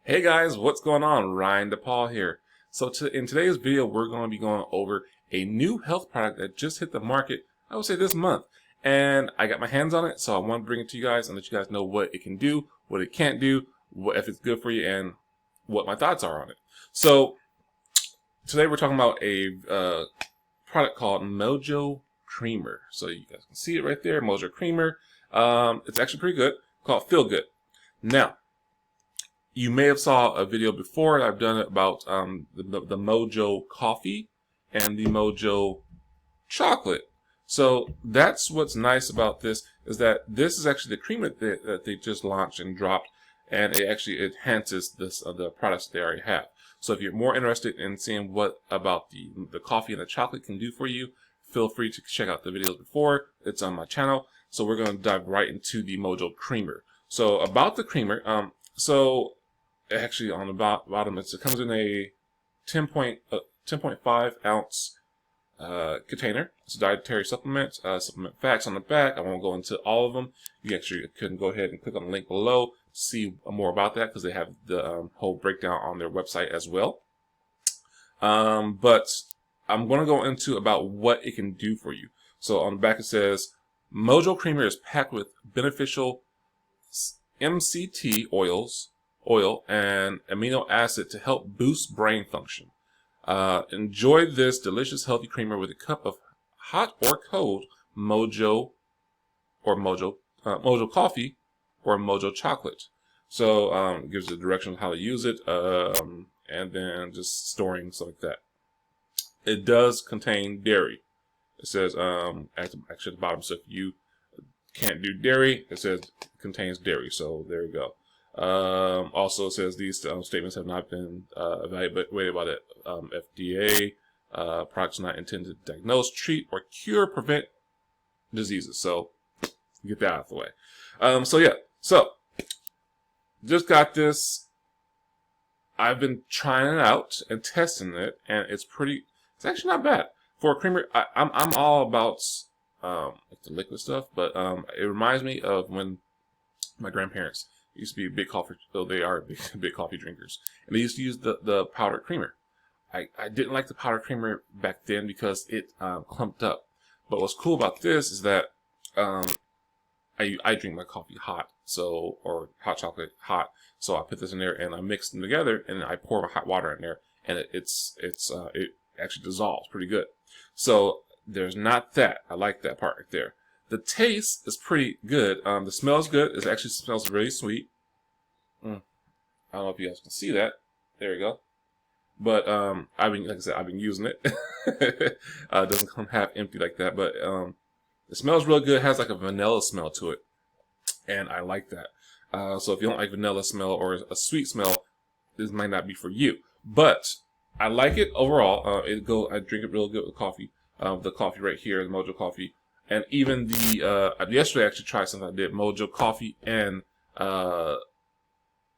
Hey guys, what's going on? Ryan DePaul here. In today's video, we're going to be going over a new health product that just hit the market, I would say this month. And I got my hands on it, so I want to bring it to you guys and let you guys know what it can do, what it can't do, if it's good for you, and what my thoughts are on it. So today we're talking about a product called Mojo Creamer. So you guys can see it right there, Mojo Creamer. It's actually pretty good, called Feel Good. Now, you may have saw a video before I've done it about the Mojo Coffee and the Mojo Chocolate. So that's what's nice about this, is that this is actually the creamer that they just launched and dropped, and it actually enhances the products they already have. So if you're more interested in seeing what about the coffee and the chocolate can do for you, feel free to check out the videos before. It's on my channel. So we're going to dive right into the Mojo Creamer. So about the creamer, actually on the bottom, it comes in a 10.5 ounce container. It's a dietary supplement. Supplement facts on the back. I won't go into all of them. You actually can go ahead and click on the link below to see more about that, because they have the whole breakdown on their website as well. But I'm going to go into about what it can do for you. So on the back it says, Mojo Creamer is packed with beneficial MCT oil and amino acid to help boost brain function. Enjoy this delicious healthy creamer with a cup of hot or cold Mojo coffee or Mojo chocolate. So it gives you the direction on how to use it, and then just storing stuff like that. It does contain dairy. It says actually at the bottom. So if you can't do dairy, it says it contains dairy. So there you go. Also, it says these statements have not been evaluated by the FDA. Products not intended to diagnose, treat, or cure, prevent diseases. So get that out of the way. So just got this. I've been trying it out and testing it, and it's actually not bad for a creamer. I'm all about like the liquid stuff, but it reminds me of when my grandparents used to be big coffee. So they are big coffee drinkers, and they used to use the powdered creamer. I didn't like the powdered creamer back then because it clumped up. But what's cool about this is that I drink my coffee hot, or hot chocolate hot. So I put this in there and I mix them together, and I pour my hot water in there, and it actually dissolves pretty good. So there's not that. I like that part right there. The taste is pretty good. The smell is good. It actually smells really sweet. I don't know if you guys can see that. There you go. But like I said, I've been using it. It doesn't come half empty like that, but it smells real good. It has like a vanilla smell to it, and I like that. So if you don't like vanilla smell or a sweet smell, this might not be for you. But I like it overall. I drink it real good with coffee. The coffee right here, the Mojo coffee. And even yesterday I actually tried something I did. Mojo coffee and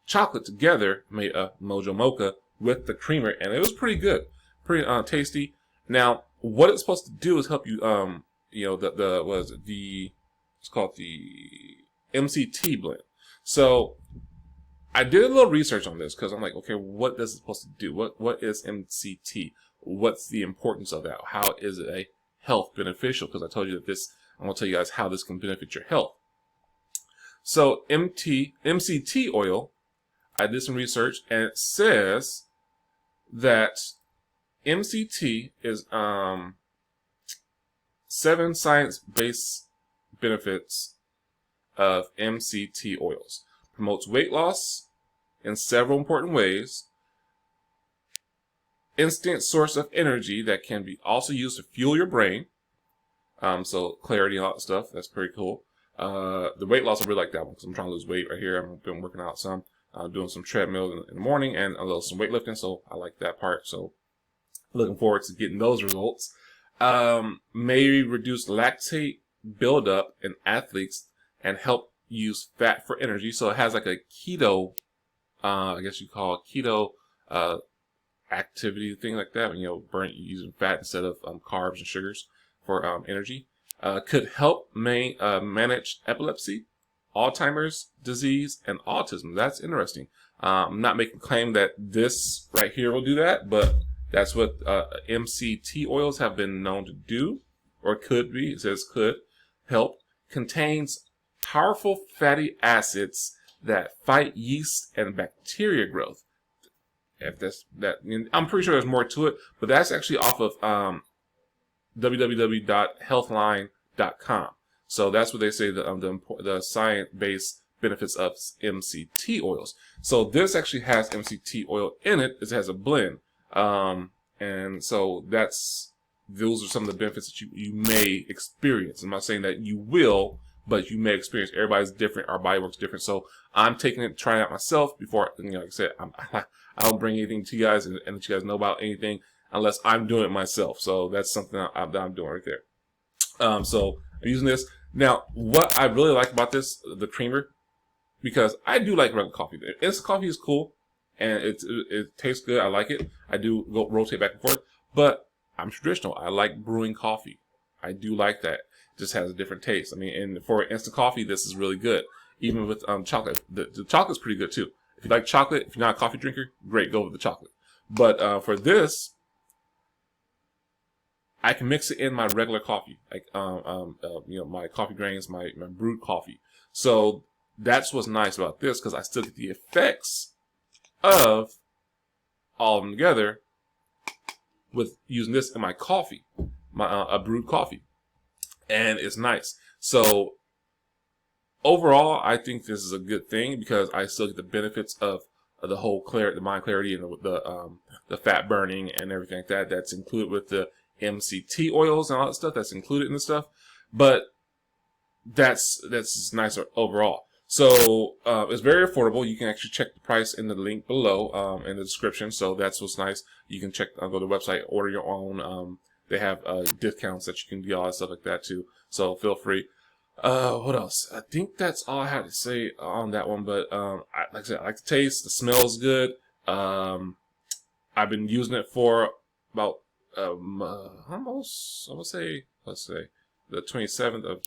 chocolate together made a Mojo mocha with the creamer, and it was pretty good, pretty tasty. Now, what it's supposed to do is help you. It's called the MCT blend. So I did a little research on this because I'm like, okay, what is it supposed to do? What is MCT? What's the importance of that? How is it a health beneficial? Because I told you that I'm going to tell you guys how this can benefit your health. So MCT oil, I did some research, and it says that MCT is 7 science-based benefits of MCT oils. Promotes weight loss in several important ways. Instant source of energy that can be also used to fuel your brain. So clarity and all that stuff. That's pretty cool. The weight loss, I really like that one because I'm trying to lose weight right here. I've been working out some, doing some treadmill in the morning and some weightlifting. So I like that part. So looking forward to getting those results. May reduce lactate buildup in athletes and help use fat for energy. So it has like a keto, I guess you call it keto, activity, thing like that, when using fat instead of carbs and sugars for energy. Could help manage epilepsy, Alzheimer's disease, and autism. That's interesting. I'm not making a claim that this right here will do that, but that's what MCT oils have been known to do, or could be. It says could help. Contains powerful fatty acids that fight yeast and bacteria growth. If that's that, I'm pretty sure there's more to it, but that's actually off of www.healthline.com. So that's what they say the science-based benefits of MCT oils. So this actually has MCT oil in it. It has a blend, and so those are some of the benefits that you may experience. I'm not saying that you will, but you may experience. Everybody's different. Our body works different. So I'm taking it, trying it out myself before. Like I said, I don't bring anything to you guys and let you guys know about anything unless I'm doing it myself. So that's something that I'm doing right there. So I'm using this. Now, what I really like about this, the creamer, because I do like regular coffee. Instant coffee is cool, and it tastes good. I like it. I do go rotate back and forth, but I'm traditional. I like brewing coffee. I do like that. It just has a different taste. I mean, and for instant coffee, this is really good. Even with chocolate, the chocolate's pretty good too. If you like chocolate, if you're not a coffee drinker, great, go with the chocolate. But for this, I can mix it in my regular coffee, like my coffee grains, my brewed coffee. So that's what's nice about this, because I still get the effects of all of them together with using this in my coffee, my brewed coffee, and it's nice. So overall, I think this is a good thing because I still get the benefits of the whole the mind clarity and the fat burning and everything like that. That's included with the MCT oils and all that stuff. That's included in the stuff, but that's nicer overall. So it's very affordable. You can actually check the price in the link below in the description. So that's what's nice. You can check, go to the website, order your own. They have discounts that you can get, all that stuff like that too. So feel free. What else? I think that's all I had to say on that one. But like I said, I like the taste. The smell is good. I've been using it for about almost, I would say, let's say, the 27th of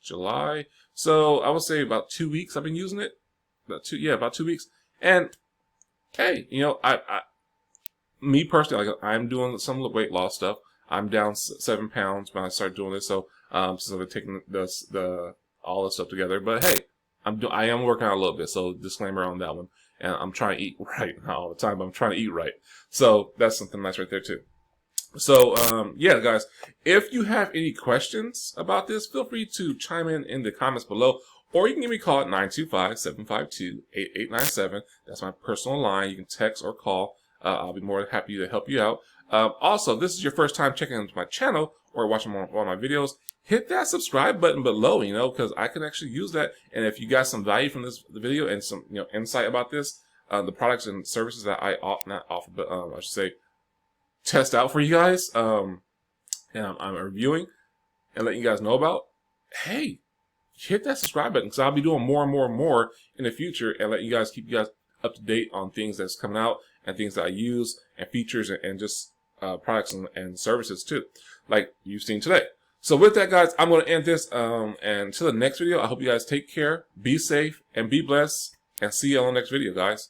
July. So I would say about 2 weeks I've been using it. About 2 weeks. And hey, me personally, like, I'm doing some weight loss stuff. I'm down 7 pounds when I started doing this. So since I've been taking all this stuff together. But hey, I am working out a little bit. So disclaimer on that one. And I'm trying to eat right all the time. But I'm trying to eat right. So that's something nice right there too. So, yeah, guys, if you have any questions about this, feel free to chime in the comments below, or you can give me a call at 925-752-8897. That's my personal line. You can text or call. I'll be more than happy to help you out. Also, if this is your first time checking into my channel or watching one of my videos, hit that subscribe button below, because I can actually use that. And if you got some value from this video and some, insight about this, the products and services that I not offer, but I should say, test out for you guys, and I'm reviewing and letting you guys know about, hey, hit that subscribe button, because I'll be doing more and more and more in the future, and keep you guys up to date on things that's coming out and things that I use and features and just products and services too, like you've seen today. So with that, guys, I'm going to end this, and until the next video, I hope you guys take care, be safe, and be blessed, and see you on the next video, guys.